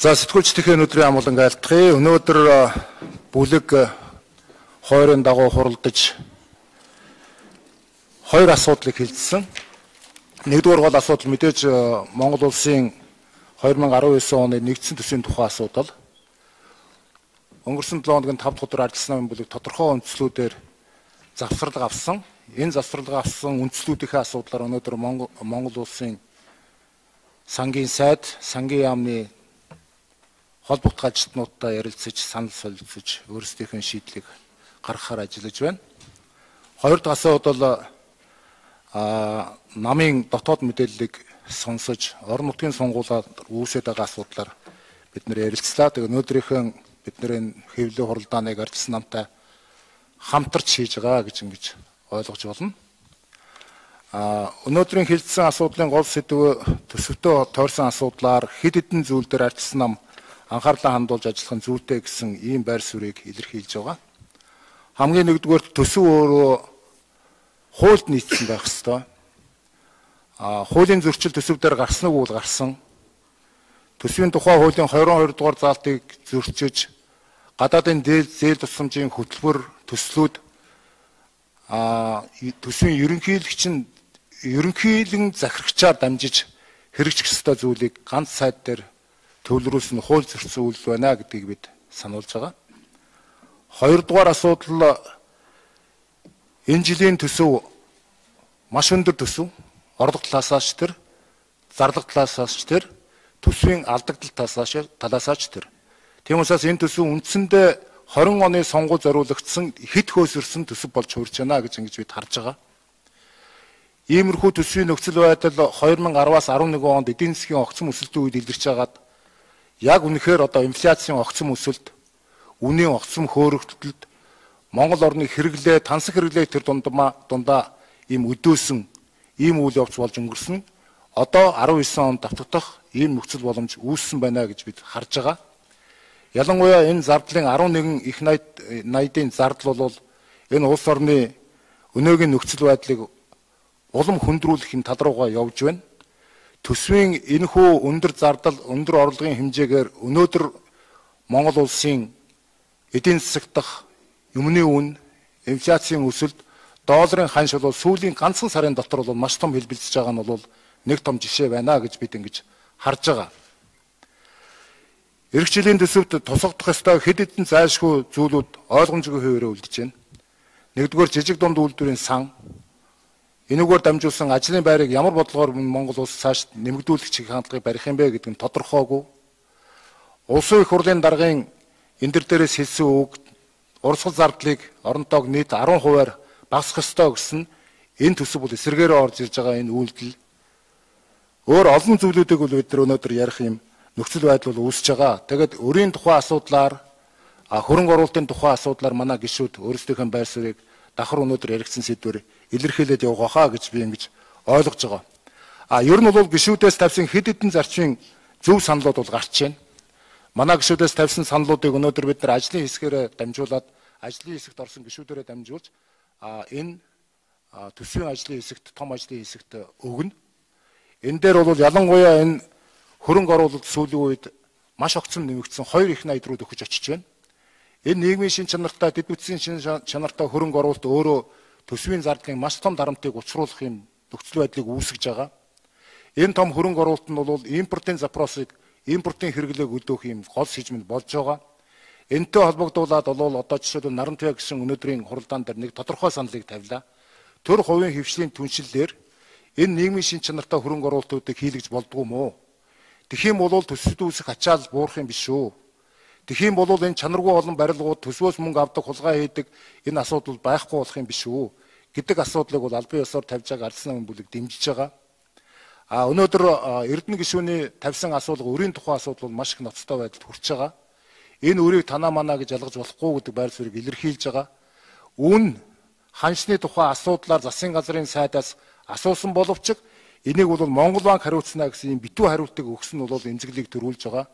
За сэтгүүлчдийн өнөөдрийн амгалан айлтгая. Өнөөдөр бүлэг хойрын дагуу хуралдаж хоёр асуудлыг хэлсэн. Нэгдүгээр бол асуудал мэдээж Монгол улсын 2019 оны нэгдсэн төсвийн тухай асуудал. Өнгөрсөн 7 хоногийн 5 дахь өдөр ажилласан намын бүлэг тодорхой үндслүүдээр завсралга авсан. Энэ завсралга авсан үндслүүдийн асуудлаар өнөөдөр Монгол улсын сангийн сайд, сангийн яамны холбогдох ажилтнуудтай ярилцаж, санал солилцож, өөрсдийнхээ шийдлийг гаргахаар ажиллаж байна. Хоёр дахь асуудал намын дотоод мэдээллийг сонсож, орон нутгийн сонгуулиар үүсэж байгаа асуудлаар бид нэр ярилцлаа. Тэгээ өнөөдрийнхэн бидний хэвлэл хуралдааныг арчсан намтай хамтарч хийж байгаа гэж ингэж ойлгож болно. Өнөөдрийн хэлсэн асуудлын гол сэдв төсөвтөө тойрсон асуудлаар хэд хэдэн зүйл дээр арчсан нам анхаарлаа хандуулж ажиллах нь зүйтэй гэсэн ийм байр суурийг илэрхийлж байгаа. Хамгийн нэгдүгээр төсөв өөрөө хуульд нийцсэн байх ёстой. Хуулийн зөрчил төсөв дээр гарсныг бол гарсан. Төсвийн тухай хуулийн 22 дугаар заалтыг зөрчиж, гадаадын зээл тусламжийн хөтөлбөр төслүүд төсвийн ерөнхийлөн захирагчаар дамжиж хэрэгжих ёстой зүйлийг ганц сайд дээр төвлөрүүлсэн хууль зөрчил үйл байна гэдгийг бид сануулж байгаа. Хоёрдугаар асуудал энэ жилийн төсөв маш өндөр төсөв. Орлого талаасаач тэр, зарлага талаасаач тэр, төсвийн алдагдал талаасаач тэр. Тийм учраас энэ төсөв үндсэндээ 20 оны сонгуул зориулагдсан хэд хөөсөрсөн төсөв болж хуурч байна гэж ингэж бид харж байгаа. Иймэрхүү төсвийн нөхцөл байдал 2010-аас 11 онд эдийн засгийн огцом өсөлтийн үед илэрч байгаад яг үнэхээр одоо инфляцийн огцом өсөлт, үнийн огцом хөөрөгдөлд Монгол орны хэрэглээ, тансаг хэрэглээ тэр дундаа ийм өдөөсөн ийм үйл явц болж өнгөрсөн. Одоо 19 онд давтагдах ийм нөхцөл боломж үүссэн байна гэж бид харж байгаа. Ялангуяа энэ зардлын 11 их найдын зардал бол энэ улс орны өнөөгийн нөхцөл байдлыг улам хөндрүүлэхийн тал руугаа явж байна. Төсвийн энэхүү өндөр зардал, өндөр орлогын хэмжээгээр өнөөдөр Монгол улсын эдийн засаг дахь юмны үн, инфляцийн өсөлт, долларын ханш бол сүүлийн ганцхан сарын дотор бол маш том хэлбэлцэж байгаа нь бол нэг том жишээ байна гэж бид ингэж харж байгаа. Эх жилийн төсөвт тусгадах ёстой хэд хэдэн зайлшгүй зүйлүүд ойлгомжгүй хуваараа үлдэж байна. Нэгдүгээр жижиг дунд үйлдвэрийн сан, энүүгээр дамжуулсан ажлын байрыг ямар бодлогоор Монгол улс цааш нэмэгдүүлэх чиг хандлагыг барих юм бэ гэдэг нь тодорхойгүй. Улсын их хурлын даргын энэ дээрээс хэлсэн үг урсгал зардлыг оронтойг нийт 10%-аар багасгах ёстой гэсэн энэ төсөв бол эсэргээрээ орж ирж байгаа энэ үйлдэл. Өөр олон зүйлүүдийг бол бид өнөөдөр ярих юм нөхцөл байдал бол үүсэж байгаа. Тэгээд өрийн тухай асуудлаар, хөрөнгө оруулалтын тухай асуудлаар манай гишүүд өөрсдийнхөө байр суурийг давхар өнөөдөр яригдсан сэдвээр илэрхийлээд явах хаа гэж би ингэж ойлгож байгаа. Ер нь бол гишүүдээс тавьсан хэд хэдэн зарчмын зөв саналууд бол гарч байна. Манай гишүүдээс тавьсан саналуудыг өнөөдөр бид нар ажлын хэсгээрээ дамжуулаад, ажлын хэсэгт орсон гишүүдээрээ дамжуулж энэ төсвийн ажлын хэсэгт, том ажлын хэсэгт өгнө. Энэ дээр бол ялангуяа энэ хөрөнгө оруулалт сүүлийн үед маш огцом нэмэгдсэн 2 их найд руу өгч очиж байна. Энэ нийгмийн шин чанартай, дэд бүтцийн шин чанартай хөрөнгө оруулалт өөрөө төсвийн зардлын маш том дарамтыг учруулах юм нөхцөл байдлыг үүсгэж байгаа. Энэ том хөрөнгө оруулалт нь бол импортын запросыг, импортын хэрэглээг өдөөх юм гол сэжмэнд болж байгаа. Энэтэй холбогдуулаад бол одоо жишээлбэл Наран Туяа гишүүн өнөөдрийн хуралдаан дээр нэг тодорхой саналыг тавилаа. Төр хувийн хвшлийн түншлэлээр энэ нийгмийн шин чанартай хөрөнгө оруулалтуудыг хийлгэж болдгоо мó. Тэгэх юм бол төсөвт үүсэх ачаал буурах юм биш үү? Тэгэх юм бол энэ чанаргүй олон барилгууд төсвөөс мөнгө авдаг, хулгай хийдэг энэ асуудал байхгүй болох юм биш үү гэдэг асуудлыг бол албан ёсоор тавьж байгаа Арчсан намын бүлэг дэмжиж байгаа. Өнөөдөр Эрдэнэ гишүүний тавьсан асуудал, өрийн тухай асуудал бол маш их ноцтой байдалд хүрч байгаа. Энэ өрийг танаа манаа гэж ялгаж болохгүй гэдэг байр суурийг илэрхийлж байгаа. Үн ханшны тухай асуудлаар засгийн газрын сайдаас асуусан боловч энийг бол Монгол банк хариуцна гэсэн юм битүү хариултыг өгсөн нь бол эмзэглийг төрүүлж байгаа.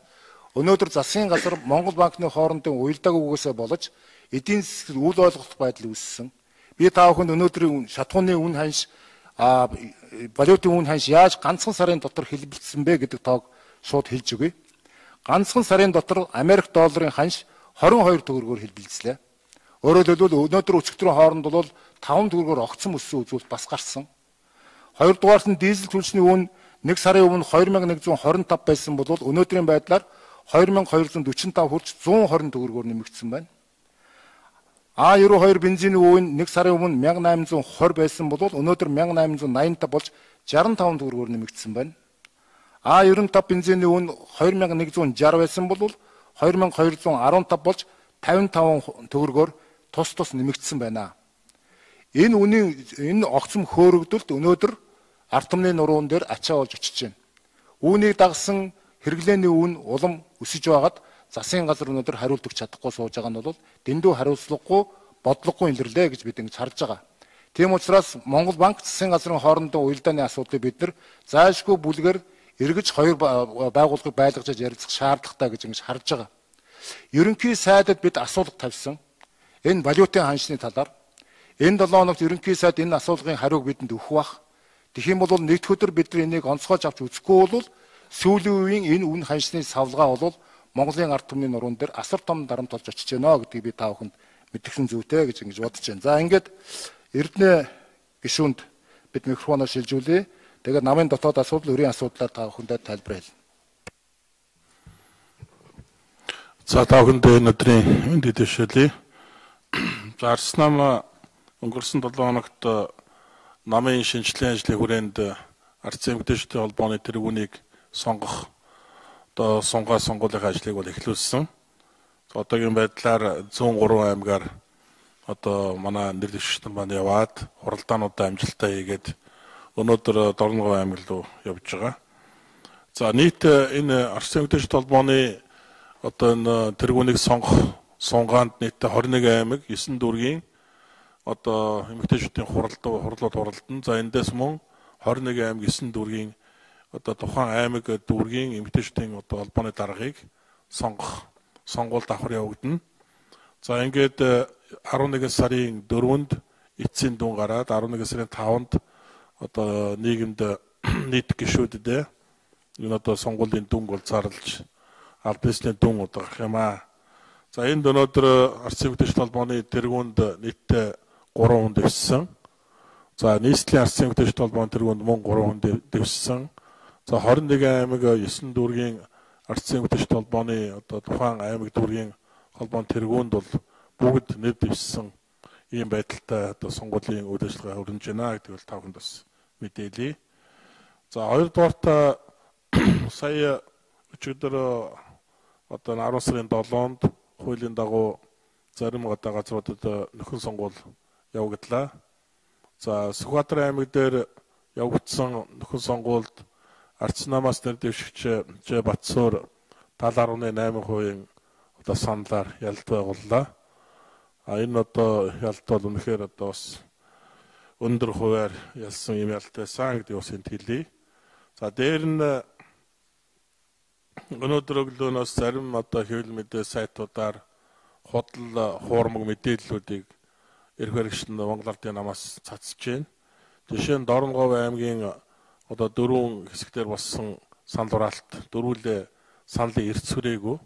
Өнөөдөр засгийн газар Монгол банкны хоорондын уялдааг үгээсээ болж эдийн засгийн үйл ойлголт байдал үүссэн. Би та бүхэнд өнөөдрийн шатхууны үн ханш, валютын үн ханш яаж ганцхан сарын дотор хэлбэлцсэн бэ гэдэг тоог шууд хэлж өгье. ганцхан сарын дотор Америк долларын ханш 22 төгрөгөөр хэлбэлцлээ. Өөрөөр хэлбэл өнөөдөр өчигдрийн хооронд бол 5 төгрөгөөр огцсон өссөн үзүүлэлт бас гарсан. Хоёрдугаарт нь дизель түлшний үн 1 сарын өмнө 2125 байсан бол өнөөдрийн байдлаар 2245 хүрч 120 төгрөгөөр нэмэгдсэн байна. А92 бензиний үн 1 сарын өмнө 1820 байсан бол өнөөдөр 1885 болж 65 төгрөгөөр нэмэгдсэн байна. А95 бензиний үн 2160 байсан бол 2215 болж 55 төгрөгөөр тус нэмэгдсэн байна. Энэ огцом хөөрөгдөлт өнөөдөр ард түмний нуруунд дээр ачаа болж очиж байна. Үүнийг дагсан хэрэглээний үн улам өсөж байгаад засгийн газар өнөөдөр хариулт өгч чадахгүй сууж байгаа нь бол дэндүү хариуцлагагүй, бодлогогүй илэрлээ гэж бид ингэж харж байгаа. Тийм учраас Монгол банк засгийн газрын хоорондын уялдааны асуудлыг бид нар зайлшгүй бүлгээр эргэж хоёр байгууллагыг байлгаж ярилцах шаардлагатай гэж ингэж харж байгаа. Ерөнхий сайдад бид асуулга тавьсан. Энэ валютын ханшны талаар энэ 7 хоногт ерөнхий сайд энэ асуулгын хариуг бидэнд өгөх бах. Тэгэх юм бол нэгд өдөр бид нар энийг онцгойж авч үзэхгүй бол сүүлийн үеийн энэ үн ханшны савлгаа бол Монголын ард түмний нуруунд дээр асар том дарамт болж очиж байна гэдгийг би та бүхэнд мэдгсэн зүйтэй гэж ингэж бодож байна. За ингээд Эрдэнэ гишүүнд бид микрофоноо шилжүүлье. Тэгээд намын дотоод асуудал, өрийн асуудлаар та бүхэндээ тайлбар хэлнэ. За та бүхэндээ энэ өдрийн мэнд дэвшүүлье. За Арс нам өнгөрсөн 7 хоногт намын шинжилгээ ажлын хүрээнд Арц эмэгтэйчүүдийн холбооны тэргүүнийг сонгох сонгуулийн ажлыг бол эхлүүлсэн. Одоогийн байдлаар 103 аймгаар манай нэр дэвшигчдэн маань яваад хуралдаануудаа амжилттай хийгээд өнөөдөр Дорногов аймаг руу явж байгаа. За нийт энэ Арц эмэгтэйчүүдийн холбооны энэ тэргүүнийг сунгаанд нийт 21 аймаг 9 дүүргийн эмэгтэйчүүдийн хуралдан. За эндээс мөн 21 аймаг 9 дүүргийн тухайн аймаг дүүргийн эмэгтэйчүүдийн холбооны даргаыг сонгуульд авах явагдана. За ингээд 11 сарын 4-нд эцсийн дүн гараад 11 сарын 5-нд нийгэмд нийт гишүүдэд энэ сонгуулийн дүнг бол зарлж аль бисний дүн гарах юм аа. За энд өнөөдөр Арц эмэгтэйчүүдийн холбооны тэргүүнд нийтдээ 3 хүн дэвссэн. За нийслэлийн Арц эмэгтэйчүүдийн холбооны тэргүүнд мөн 3 хүн дэвссэн. За 21 аймаг 9 дүүргийн Арц эмэгтэйчүүдийн холбооны тухайн аймаг дүүргийн холбооны тэргүүнд бол бүгд нэр дэвссэн ийм байдалтай сонгуулийн үйл ажиллагаа хөрөмж байна гэдгийг та бүхэнд бас мэдээлье. За хоёрдугаарт сая өчигдөр 10 сарын 7-нд хуулийн дагуу зарим газруудад нөхөн сонгуул явагдлаа. За Сүхбаатар аймаг дээр явагдсан нөхөн сонгуульд Арц намаас нэр дэвшигч Ж Батсуур 70.8% саналаар ялалт байгууллаа. Энэ ялалт бол үнэхээр бас өндөр хувиар ялсан юм ялалт байсан гэдэг бас энд хэлье. За дээр нь өнөөдөр өглөөнөөс зарим хэвлэл мэдээ сайтуудаар худал хуурмаг мэдээллүүдийг эрх баригчид Монгол Ардын намаас цацж байна. Жишээ нь Дорногов аймгийн 4 хэсгээр болсон санал хураалт дөрвөлээ саналын эрт сүрээгүй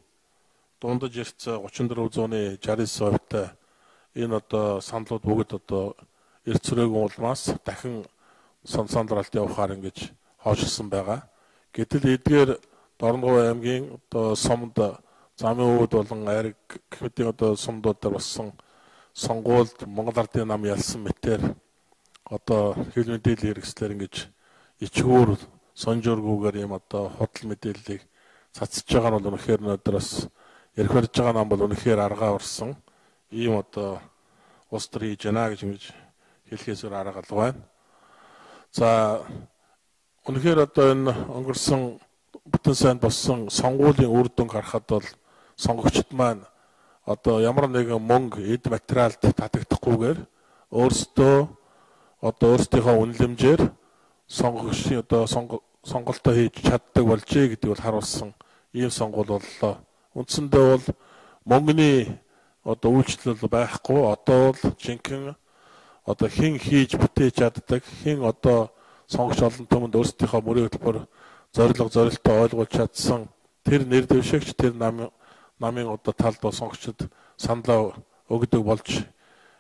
дундаж эрт 34.69%-тай энэ саналууд бүгд эрт сүрээгүй улмаас дахин санал хураалт явахаар ингэж хоошилсон байгаа. Гэтэл эдгээр Дорногов аймгийн сумд замын өвд болон айраг гэх мэт сумдуудаар болсон сонгуульд Монгол Ардын нам ялсан мэтээр хэвлэл мэдээллийн хэрэгслэр ингэж ичгүүр сонжооргүйгээр юм худал мэдээллийг цацж байгаа нь бол үнэхээр өнөөдөр бас ярих барьж байгаа нам бол үнэхээр аргаа урсан ийм улс төр хийж байна гэж хэлхээсээр арга алга байна. За үнэхээр энэ өнгөрсөн бүтэн сайнд болсон сонгуулийн үр дүн харахад бол сонгогчд маань ямар нэгэн мөнгө эд материалд татагдахгүйгээр өөрсдөө өөрсдийнхөө үнэлэмжээр сонгогчдын сонголтоо хийж чаддаг болжээ гэдэг бол харуулсан ийм сонгуул боллоо. Үндсэндээ бол мөнгөний үйлчлэл байхгүй одоо бол жинхэнэ хэн хийж бүтээж чаддаг хэн сонгогч олон түмэнд өөрсдийнхөө мөрийн хөтөлбөр зорилтоо ойлгуулж чадсан тэр нэр дэвшигч тэр намын одоо талд сонгогчдод саналаа өгдөг болж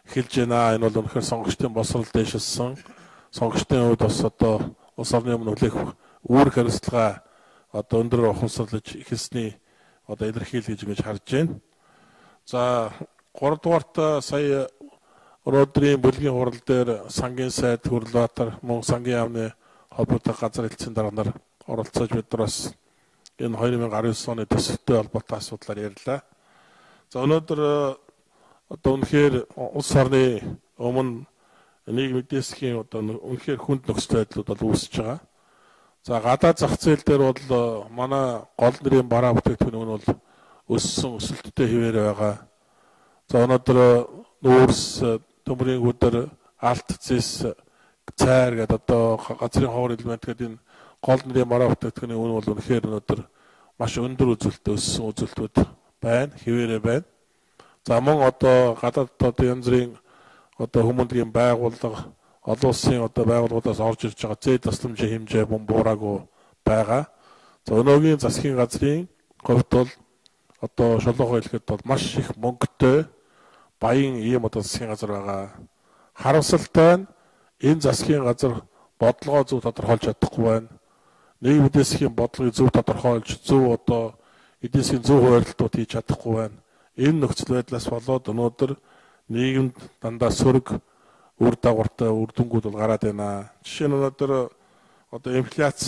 эхэлж байна. Энэ бол үнэхээр сонгогчдын босрол дэвшилсэн. Сонгогчдын хувьд бас одоо улс орны өмнө хүлээх үүрэг хариуцлага одоо өндөр ухамсарлаж эхэлсний одоо илэрхийлэл гэж харж байна. За 3 дугаарт сая өнөөдрийн бүлгийн хурал дээр сангийн сайд Хүрлбаатар мөн сангийн яамны холбоотой газар хэлтсийн дарга нар оролцож бид нар бас энэ 2019 оны төсөвтэй холбоотой асуудлаар ярьлаа. За өнөөдөр одоо үнэхээр улс орны өмнө нийгмийн эдийн засгийн одоо үнэхээр хүнд нөхцөл байдлууд бол үүсэж байгаа. За гадаад зах зээл дээр бол манай гол нэрийн бараа бүтээгдэхүүн нь бол өссөн өсөлттэй хэвээр байгаа. За өнөөдөр нүүрс төмрийн өдөр алт зэс цайр гэдэг одоо газрын ховор элемент гэдэг энэ гол нэрийн бараа бүтээгдэхүүний үн бол үнэхээр өнөөдөр маш өндөр үзүүлэлттэй өссөн үзүүлэлтүүд байна, хэвээрээ байна. За мөн одоо гадаад одоо янз бүрийн одоо хүмүүнлэгийн байгууллага олон улсын одоо байгууллагуудаас орж ирж байгаа зээл тасламжийн хэмжээ мөн буураагүй байгаа. За өнөөгийн засгийн газрын хувьд бол одоо шолоогоо хэлэхэд бол маш их мөнгөтэй баян ийм одоо засгийн газар байгаа. Харамсалтай нь энэ засгийн газар бодлогоо зөв тодорхойлж чадахгүй байна. Нийгмийн эдийн засгийн бодлогыг зөв тодорхойлж зөв одоо эдийн засгийн зөв хуваарлтууд хийж чадахгүй байна. Энэ нөхцөл байдлаас болоод өнөөдөр нийгэмд дандаа сөрөг үр дагавартай үр дүнгууд бол гараад байна. Жишээ нь өнөөдөр одоо инфляц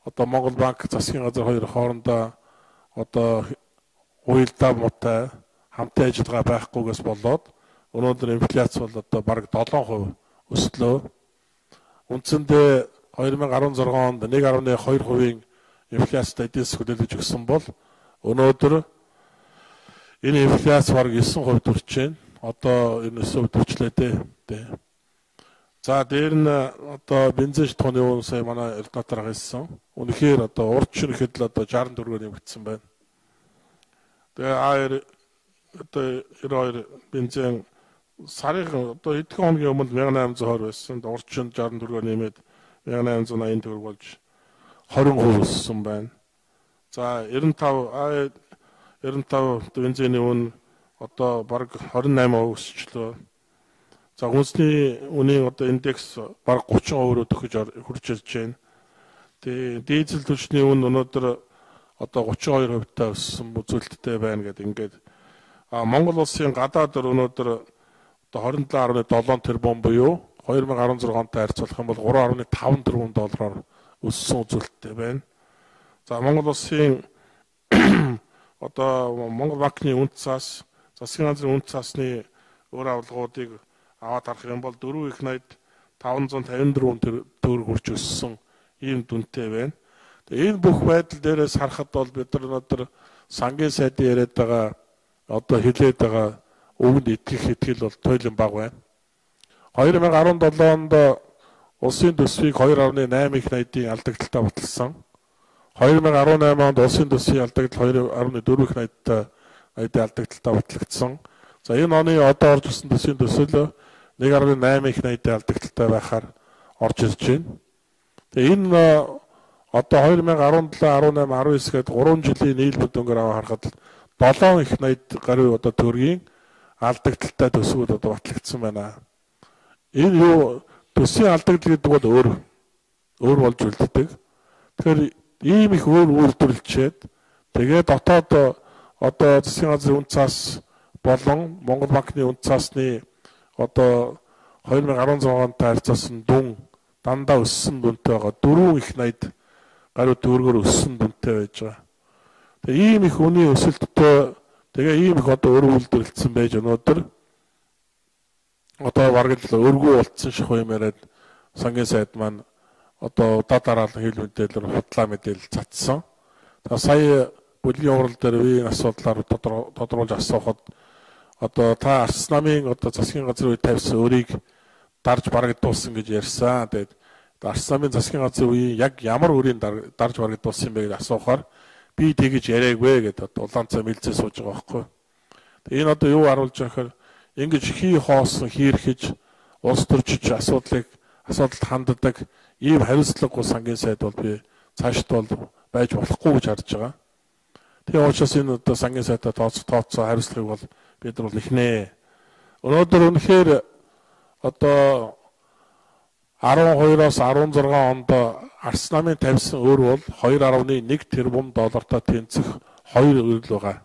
одоо Монгол банк засгийн газар хоёр хоорондоо одоо уялдаа муутай хамтын ажиллагаа байхгүйгээс болоод өнөөдөр инфляц бол одоо бараг 7% өслөө. Үндсэндээ 2016 онд 1.2% инфляцтай эдийн засаг хөдөлгөж өгсөн бол өнөөдөр энэ инфляц бараг 9% төрж байна. Одоо энэ 9% төрчлээ дээ. За дээр нь одоо бензин шатхууны үн сая манай Эрдэнэтээр хэлсэн. Үнэхээр одоо урд шинэхэд л одоо 64-ээр нэмэгдсэн байна. Тэгээ АР одоо 92 бензин сарын одоо хэдхэн хоногийн өмнө 1820 байсан. Урд шин 64-ээр нэмээд 1880 төгрөг болж 20% өссөн байна. За 95 бензиний үн одоо бараг 28% өсчлөө. За хүнсний үнийн одоо индекс бараг 30% төгөж хурж ирж байна. Тэгээ дизель түлшний үн өнөөдөр одоо 32% та өссөн үзүүлэлттэй байна гэдэг ингээд Монгол улсын гадаад өнөөдөр одоо 27.7 тэрбум буюу 2016 онтой харьцуулах юм бол 3.5 тэрбум доллараар өссөн үзүүлэлттэй байна. За Монгол улсын одоо Монгол банкны үнэт цаас засгийн газрын үнэт цаасны өөр авалгуудыг аваад харах юм бол 4 их 554 төгрөг хүрч өссөн ийм дүнтэй байна. Тэгээ энэ бүх байдал дээрээс харахад бол бид нар өнөөдөр сангийн сайдын яриад байгаа одоо хэлээд байгаа өвөнд итгэл бол туйлын бага байна. 2017 онд улсын төсвийг 2.8 их 80-ийн алдагдaltaа баталсан. 2018 онд улсын төсвийн алдагдал 2.4 их 80-тай алдагдaltaа батлагдсан. За энэ оны одоо орж ирсэн төсвийн төсөл 1.8 их 80-тай алдагдaltaа байхаар орж ирж байна. Тэгээ энэ одоо 2017, 18, 19 гээд 3 жилийн нийлбэр дөнгөөр аваа харахад 7 их 80 гаруй одоо төгрөгийн алдагдaltaа төсвүүд одоо батлагдсан байна. Энэ юу төсвийн алдагдал гэдэг бол өөр болж үлддэг. Тэгэхээр ийм их өөр үйлдвэрлэчээд тэгээ дотоод одоо засгийн газрын үнэт цаас болон Монгол банкны үнэт цаасны одоо 2016 онтой харьцуулсан дүн дандаа өссөн дүнтэй байгаа. 4 их 80 гаруй төгрөгөөр өссөн дүнтэй байж байгаа. Тэгээ ийм их үнийн өсөлттэй тэгээ ийм их одоо өөр үйлдвэрлэлсэн байж өнөөдөр одоо бараг л өргөө болцсон шахуу юм яриад сангийн сайд маань одоо удаа дараалан хил мэдээлэлээр худлаа мэдээлэл цацсан. Тэгээ сая бүлгийн урал дээр үеийн асуудлаар тодруулж асуухад одоо та Арс намын одоо засгийн газрын үед тавьсан өрийг дарж барагдуулсан гэж ярьсан. Тэгээд Арс намын засгийн газрын үеийн яг ямар өрийг дарж барагдуулсан бэ гэж асуухаар би тэгэж яриагвэ гэдэг улаан цай мэлзээ сууж байгаа байхгүй. Тэгээ энэ одоо юу харуулж байгаа гэхээр ингэж хий хоосон хийрхэж улс төрчиж асуудалд ханддаг ийм хариуцлагагүй сангийн сайд бол би цаашд бол байж болохгүй гэж харж байгаа. Тийм учраас энэ одоо сангийн сайтаа тооцоо хариуцлагыг бол бид нар бол ихнэ. Өнөөдөр үнэхээр одоо 12-оос 16 онд Арс намын тавьсан өр бол 2.1 тэрбум доллартай тэнцэх 2 өр л байгаа.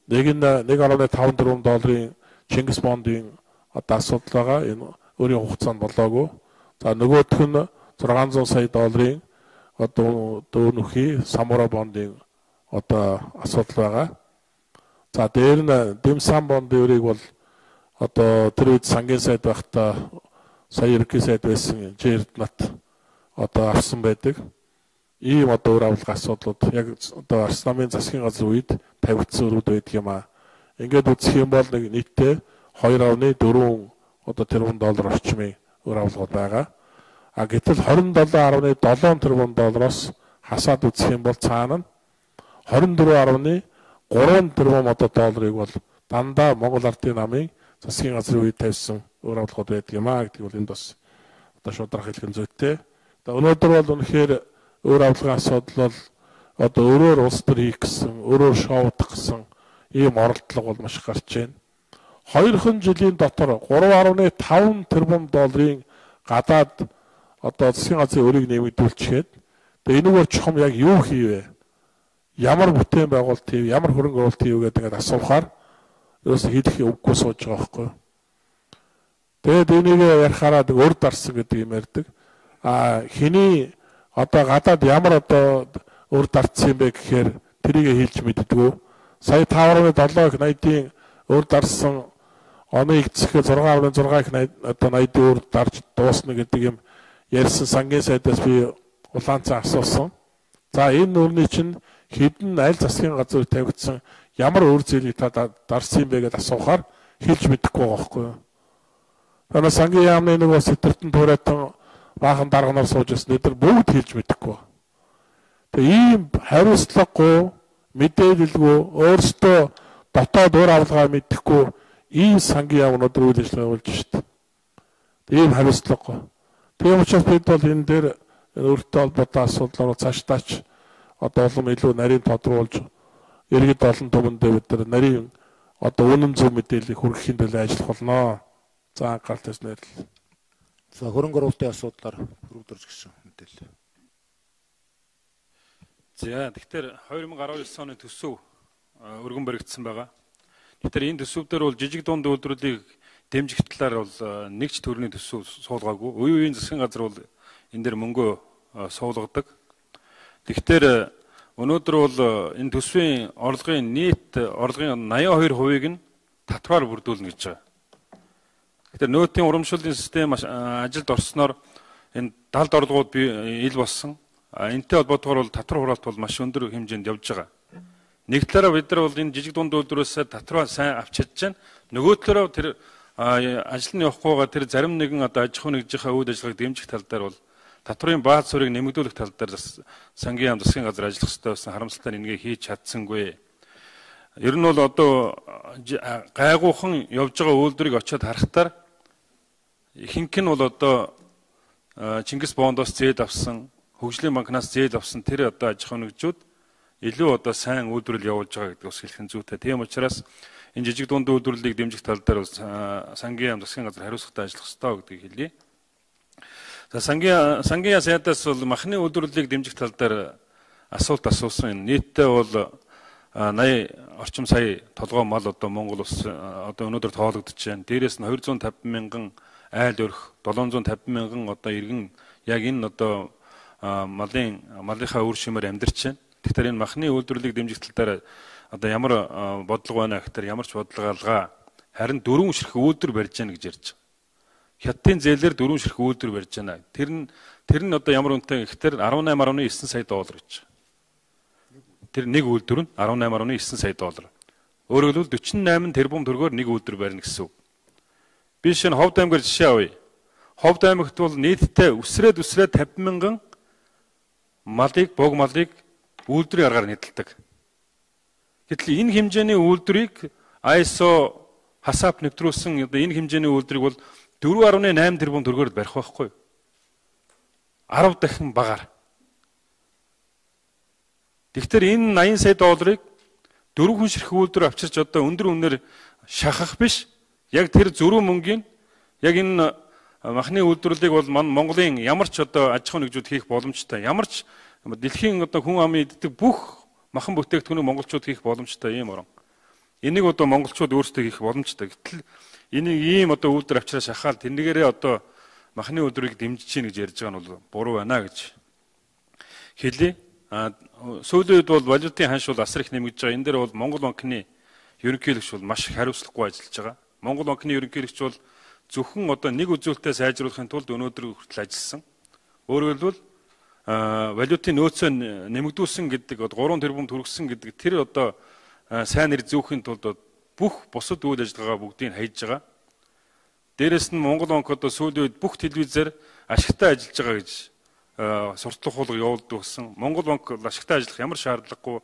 Нэг нь 1.5 тэрбум долларын Чингис бондын одоо асуудал байгаа. Энэ өөрийн хугацаанд болоогүй. За нөгөөх нь 600 сая долларын одоо дөрөвнөхий Самура бондын одоо асуудал байгаа. За дээр нь Дэмсан бондын өрийг бол одоо тэр үед сангийн сайд байхдаа сая ерөнхий сайд байсан Жирднат одоо авсан байдаг. Ийм одоо өр авлага асуудлууд яг одоо Арс намын засгийн газар үед тавигдсан өрүүд байдаг юм аа. Ингээд үзэх юм бол нэг нийтдээ 2.4 одоо тэрбум доллар орчмын өр авлагууд байгаа. А гэтэл 27.7 тэрбум доллароос хасаад үзэх юм бол цаана нь 24.3 тэрбум одоо долларыг бол дандаа Монгол Ардын намын засгийн газрын үед тавьсан өр авлагууд байдаг юм аа гэдэг бол энд бас одоо шударга хэлэх нь зүйтэй. Өнөөдөр бол үнэхээр өр авлагын асуудал бол одоо өөрөөр улс төр хийх гэсэн, өөрөөр шоудах гэсэн ийм оролдлого бол маш гарч байна. 2 жилийн дотор 3.5 тэрбум долларын гадаад одоо засгийн газрын өрийг нэмэгдүүлчихэд тэгээ энэгээр чухам яг юу хийвэ? Ямар бүтээн байгуулалт хийв, ямар хөрөнгө оруулалт хийв гэдэг ингээд асуухаар ерөөсөө хийх үггүй сууж байгаа байхгүй. Тэгээд энийг ярихаараа өр дарсан гэдэг юм ярьдаг. А хэний одоо гадаад ямар одоо өр дарцсан юм бэ гэхээр тэрийг хэлж мэддэггүй. Сая 5.7 их 80-ийн өр дарсан оны эцэсгээ 6.6 их одоо 80-ийн өр дарж дуусна гэдэг юм ярьсан сангийн сайдаас би улаан цаа асуусан. За энэ өрний чинь хэдэн аль засгийн газар тавигдсан ямар өр зээлийг та дарсан юм бэ гэдээ асуухаар хэлж мэдэхгүй байгаа байхгүй юу. Танаа сангийн яамны нэг бас сэтэртэн туурайтан баахан дарганаар сууж ирсэн эдгээр бүгд хэлж мэдэхгүй. Тэгээ ийм хариуцлагагүй, мэдээлэлгүй, өөрсдөө дотоод өр авалгаа мэдэхгүй ийм сангийн яамнууд үйл ажиллагаа явуулж шít. Ийм хариуцлагагүй. Тийм учраас бид бол энэ дээр өөртөө холбоотой асуудлаар цаашдаач одоо улам илүү нарийн тодруулж иргэд олон түмэндээ бид нар нарийн одоо үнэн зөв мэдээллийг хүргэхийн төлөө ажиллах болно. За анхаарал тавьснаар л. За хөрөнгө оруулалтын асуудлаар хүргдэрж гисэн мэдээлэл. За тэгэхээр 2019 оны төсөв өргөн баригдсан байгаа. Тэгэхээр энэ төсөв дээр бол жижиг дунд үйлдвэрлэлийг дэмжих талаар бол нэг ч төрлийн төсөв суулгаагүй. Үе үеийн засгийн газар бол энэ дээр мөнгө суулгадаг. Тэгэхээр өнөөдөр бол энэ төсвийн орлогын нийт орлогын 82%-ийг нь татвараар бүрдүүлнэ гэж байгаа. Тэгэхээр нөөтийн урамшууллын систем ажилд орсноор энэ далд орлогууд ил болсон. Энтэй холбоотойгоор бол татвар хураалт бол маш өндөр хэмжээнд явж байгаа. Нэг талаараа бид нар бол энэ жижиг дунд үйлдвэрээс татвараа сайн авч чадж байна. Нөгөө талаараа тэр ажил нь явахгүйгаа тэр зарим нэгэн одоо аж ахуй нэгжийнхээ үйл ажиллагааг дэмжих тал дээр бол татварын бааз суурийг нэмэгдүүлэх тал дээр сангийн яам засгийн газар ажиллах хэрэгтэй байсан харамсалтай нэгээ хийж чадсангүй. Ер нь бол одоо гайгуухан явж байгаа үйлдвэрийг очиод харахтаар ихэнх нь бол одоо Чингис бондоос зээл авсан, хөгжлийн банкнаас зээл авсан тэр одоо аж ахуй нэгжүүд илүү одоо сайн үйлдвэрлэл явуулж байгаа гэдэг бас хэлэх зүйтэй. Тийм учраас энэ жижиг дунд үйлдвэрлэлийг дэмжих тал дээр сангийн яам засгийн газар хариуцлагатай ажиллах хэрэгтэй гэдгийг хэлье. За сангийн яам сайдаас бол махны үйлдвэрлэлийг дэмжих тал дээр асуулт асуусан. Нийтдээ бол 80 орчим сая толгой мал одоо Монгол улс одоо өнөөдөр тоологдож байна. Дээрээс нь 250 мянган айл өрх, 750 мянган одоо иргэн яг энэ одоо малынхаа үр шимээр амьдарч байна. Тэгэхээр энэ махны үйлдвэрлэлийг дэмжих тал дээр одоо ямар бодлого байна гэхээр ямар ч бодлого алгаа харин 4 ширхэг үйлдвэр барьж байна гэж ярьж байгаа. Хятадын зээлээр 4 ширхэг үйлдвэр барьж байна. Тэр нь одоо ямар үнэтэй гэхээр 18.9 сая доллар гэж. Тэр нэг үйлдвэр нь 18.9 сая доллар. Өөрөөр хэлбэл 48 тэрбум төгрөгөөр нэг үйлдвэр барьна гэсэн үг. Би шинэ Ховд аймгаар жишээ авъя. Ховд аймагт бол нийтдээ үсрээд 50 мянган малыг, бог малыг үйлдвэрийн аргаар нэдэлдэг. Гэтэл энэ хэмжээний үйлдвэрийг ISO хасаап нэвтрүүлсэн одоо энэ хэмжээний үйлдвэрийг бол 4.8 тэрбум төгрөгөөр барих байхгүй. 10 дахин багаар. Тэгэхээр энэ 80 сая долларыг 4 хүн ширхэг үйлдвэр авчирч одоо өндөр үнээр шахах биш. Яг тэр зөрүү мөнгийн яг энэ махны үйлдвэрлэлийг бол Монголын ямар ч одоо аж ахуйн нэгжүүд хийх боломжтой. Ямар ч дэлхийн одоо хүн амын иддэг бүх махан бүтээгдэхүүнийг монголчууд хийх боломжтой ийм орон. Энийг одоо монголчууд өөрсдөө хийх боломжтой. Гэтэл энийг ийм одоо үйлдвэр авчраа шахаал тэрнээрээ одоо махны үйлдвэрийг дэмжиж чинь гэж ярьж байгаа нь бол буруу байна гэж хэлье. Сүүлийн үед бол валютын ханш бол асар их нэмэгдэж байгаа. Энэ дээр бол Монгол банкны ерөнхийлөгч бол маш их хариуцлагагүй ажиллаж байгаа. Монгол банкны ерөнхийлөгч бол зөвхөн одоо нэг үзүүлэлтээ сайжруулахын тулд өнөөдөр хүртэл ажилласан. Өөрөөр хэлбэл валютын нөөцөө нэмэгдүүлсэн гэдэг 3 тэрбум төрөгсөн гэдэг тэр одоо сайн нэр зүүхийн тулд бүх бусад үйл ажиллагаагаа бүгдийг хайж байгаа. Дээрээс нь Монгол банк одоо сүүлийн үед бүх телевизээр ашигтай ажиллаж байгаа гэж сурталчилга хуулга явуулдаг болсон. Монгол банк ашигтай ажиллах ямар шаардлагагүй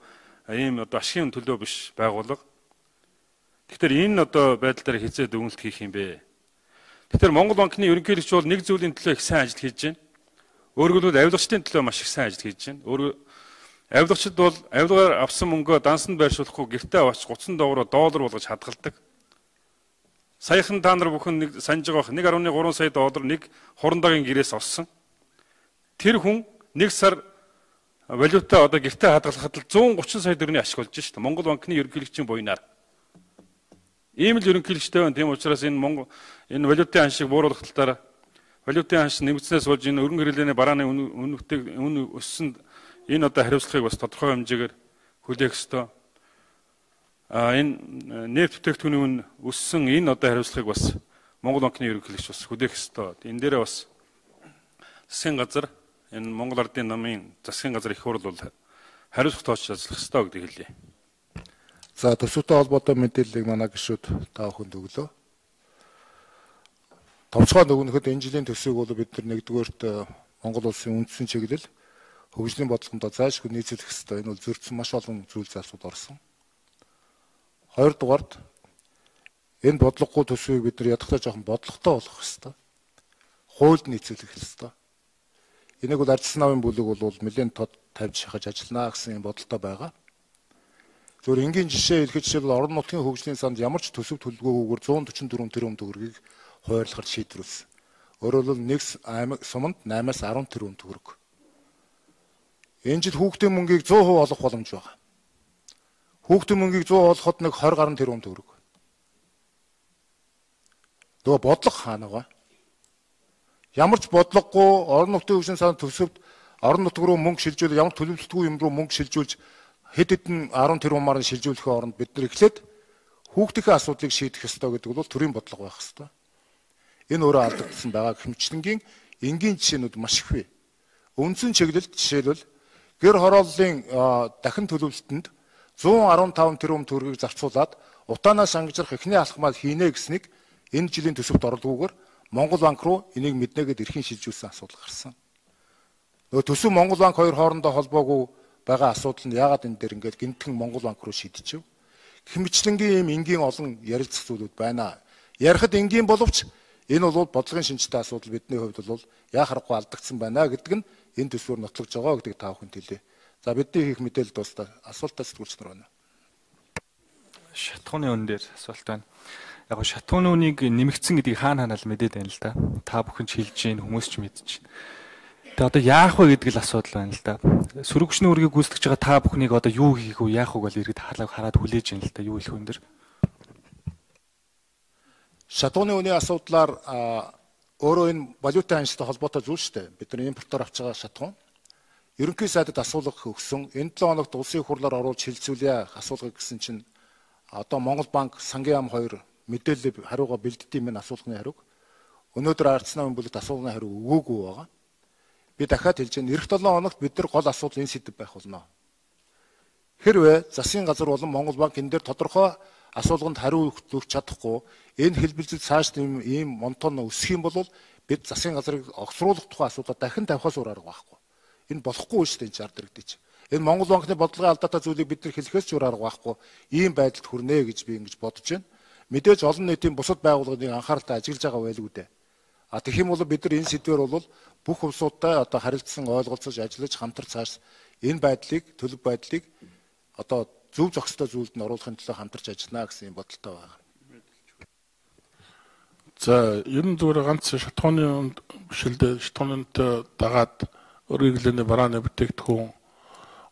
ийм одоо ашигын төлөө биш байгууллага. Тэгэхээр энэ одоо байдал дээр хязгаар дүгнэлт хийх юм бэ? Тэгэхээр Монгол банкны ерөнхийлөгч бол нэг зүйлийн төлөө их сайн ажил хийж байна. Өөрөөр хэлбэл авилгачдын төлөө маш их сайн ажил хийж байна. Авилгачид бол авилгаар авсан мөнгөө дансанд байршуулахгүй гэртээ аваач 30 доллар болгож хадгалдаг. Саяхан та нар бүхэн нэг санаж байгаа 1.3 сая доллар нэг хурандагийн гэрээс олсон. Тэр хүн нэг сар валютаа одоо гэртээ хадгалахад л 130 сая төгрөгийн ашиг болж шүү дээ. Монгол банкны ерөнхийлөгчийн буйнаар. Ийм л ерөнхийлөгчтэй байна. Тийм учраас энэ валютын ханшийг бууруулах талаар валютын ханш нэмэгдснээс болж энэ өргөн хэрэглээний барааны үн өссөн энэ одоо хариуцлагыг бас тодорхой хэмжээгээр хүлээх ёстой. Энэ нефт бүтээгдэхүүний үн өссөн энэ одоо хариуцлагыг бас Монгол банкны ерөнхийлөгч бас хүлээх ёстой. Энэ дээрээ бас засгийн газар энэ Монгол Ардын намын засгийн газар их хурл бол хариуцлага тоож ажиллах ёстой гэдгийг хэлье. За төсөвтэй холбоотой мэдээллийг манай гишүүд та бүхэнд өглөө. Товчгоо нөгөнөхөд энэ жилийн төсвийг бол бид нар нэгдүгээрт Монгол улсын үндсэн чиглэл хөгжлийн бодлогонд зайлшгүй нийцүүлэх ёстой. Энэ бол зөрчсөн маш олон зүйл заасууд орсон. Хоёрдугаарт энэ бодлогогүй төсвийг бид нар ядахтаа жоохон бодлоготой болгох ёстой. Хуульд нийцүүлэх ёстой. Энийг бол ардсан намын бүлэг бол нэлээд тод тавьж шахаж ажиллана гэсэн юм бодолтой байгаа. Зөвхөн энгийн жишээ хэлэхэд жишээл орон нутгийн хөгжлийн санд ямар ч төсөв төлөвлөгөөгүйгээр 144 тэрбум төгрөгийг хуваарлахар шийдвэрлэсэн. Өөрөөр хэлбэл нэг аймаг суманд 8-аас 10 тэрбум төгрөг. Энэ жил хүүхдийн мөнгийг 100% олох боломж байгаа. Хүүхдийн мөнгийг 100 олоход нэг 20 гаруй тэрбум төгрөг. Тэгээ бодлого хаана байгаа? Ямар ч бодлогогүй орон нутгийн хөгжлийн санд төсөвд орон нутг руу мөнгө шилжүүлж ямар төлөвлөлтгүй юм руу мөнгө шилжүүлж хэд хэдэн 10 тэрбумаар шилжүүлэхийн оронд бид нар эхлээд хүүхдийн асуудлыг шийдэх ёстой гэдэг бол төрийн бодлого байх ёстой. Энэ өөрөө алдагдсан байгаа хэмжлэнгийн энгийн жишээнүүд маш их бий. Үндсэн чиглэлд жишээлбэл гэр хорооллын дахин төлөвлөлтөнд 115 тэрбум төгрөгийг зарцуулаад утаанаас ангижрах эхний алхмаа хийнэ гэснийг энэ жилийн төсөвт оруулгүйгээр Монгол банк руу энийг мэднэгээд эрхийн шилжүүлсэн асуудал гарсан. Нөгөө төсөв Монгол банк хоёр хоорондоо холбоогүй байгаа асуудал нь яагаад энэ дээр ингээд гинтхэн Монгол банк руу шийдчихв? Хэмжлэнгийн ийм энгийн олон ярилцах зүйлүүд байна. Ярихад энгийн боловч энэ бол бодлогын шинжтэй асуудал бидний хувьд бол яа харахгүй алдагдсан байна гэдэг нь энэ төсвөр нотлогдож байгаа гэдгийг та бүхэнд хэлье. За бидний хийх мэдээлэл дуустал асуултаа сэтгүүлч нар байна. Шатхууны өн дээр асуулт байна. Яг нь шатхууны үнийг нэмэгдсэн гэдгийг хаана л мэдээд байна л да. Та бүхэн ч хэлж гин хүмүүс ч мэдэж байна. Тэгээ одоо яах вэ гэдэг л асуудал байна л да. Сөрөгчний үргийг гүйцэтгэж байгаа та бүхнийг одоо юу хийх вэ, яах вэ гэж иргэд хараад хүлээж байна л да. Юу хэлэх вэ энэ дэр? Шатхууны үний асуудлаар өөрөө энэ валютын ханштай холбоотой зүйл шүү дээ. Бид нар импортоор авч байгаа шатхуун. Ерөнхий сайдад асуулга өгсөн. Энэ 7 хоногт улсын хурлаар оруулж хэлцүүлье асуулгыг гэсэн чинь одоо Монгол банк сангийн ам 2 мэдээлэл хариугаа бэлддэм мэн асуулгын хариуг. Өнөөдөр ардсан намын бүлэгт асуулгын хариу өгөөгүй байгаа. Би дахиад хэлж байна. Эх 7 хоногт бид нар гол асуудал энэ сэдв байх болно. Хэрвээ засгийн газар болон Монгол банк энэ дээр тодорхой асуулганд хариу өгч чадахгүй энэ хэлбэлзэл цааш ийм монтон өсөх юм бол бид засгийн газрыг огцруулах тухай асуудал дахин тавихаас өөр арга байхгүй. Энэ болохгүй шүү дээ энэ ард иргэдэж. Энэ Монгол банкны бодлогын алдаатай зүйлийг бид нар хэлэхээс ч өөр арга байхгүй. Ийм байдалд хүрнэ гэж би ингэж бодож байна. Мэдээж олон нийтийн бусад байгууллагын анхааралтай ажиллаж байгаа байлгүй дээ. Тэгэх юм бол бид нар энэ сэдвээр бол бүх улсуудтай одоо харилцсан ойлголцож ажиллаж хамтар цааш энэ байдлыг, төлөв байдлыг одоо зөв зохистой зүйлд нь оруулахын төлөө хамтарч ажиллана гэсэн юм бодолтой байна. За, ер нь зүгээр ганц шатхууны бишэлдээ шатхуунт дагаад өргөглөний барааны бүтээгдэхүүн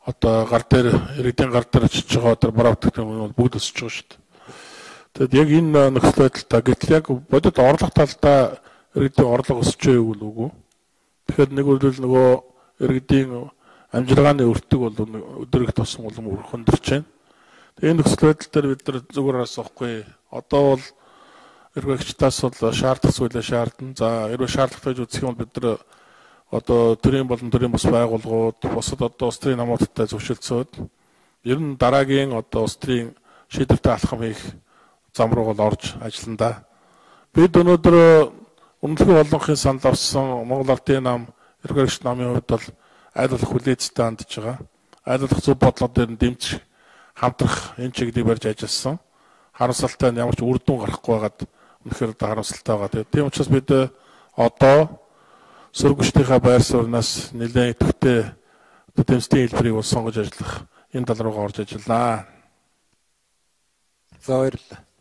одоо гар дээр иргэдийн гар дээр очиж байгаа тэр бараа бүтээгдэхүүн бүгд өсөж байгаа шүү дээ. Тэгэд яг энэ нөхцөл байдалтай гэтэл яг бодит орлого талдаа иргэдийн орлого өсөж байгааг үгүй. Тэгэхээр нэг үйл нөгөө иргэдийн амжилгааны өртөг бол өдрөх тосон улам хөндрч байна. Тэгээ энэ нөхцөл байдал дээр бид нар зүгээр асуухгүй. Одоо бол эрхвэгчдаас бол шаардах зүйлээ шаардна. За хэрвээ шаардлагатай үзэх юм бол бид нар одоо төрийн болон төрийн бус байгууллагууд, бусад одоо улс төрийн намуудтай зөвшөлдсөд ер нь дараагийн одоо улс төрийн шийдвэртэй алхам хийх зам руу орж ажиллана да. Бид өнөөдөр үнэлгээ олонхын санал авсан Монгол Ардын нам, эрхвэгч намын хувьд бол айл болох хүлээцтэй хандж байгаа. Айл болох зөв бодлого дээр нь дэмжих, хамтрах энэ чиглэлийг барьж ажилласан. Харамсалтай нь ямар ч үр дүн гарахгүй байгаад үнэхээр харамсалтай байгаа. Тийм учраас бид одоо сөргөчдийнхаа байр сууриас нэлээд идэвхтэй тэмцлийн хэлбэрийг сонгож ажиллах энэ тал руугаа орж ажиллана. За баярлалаа.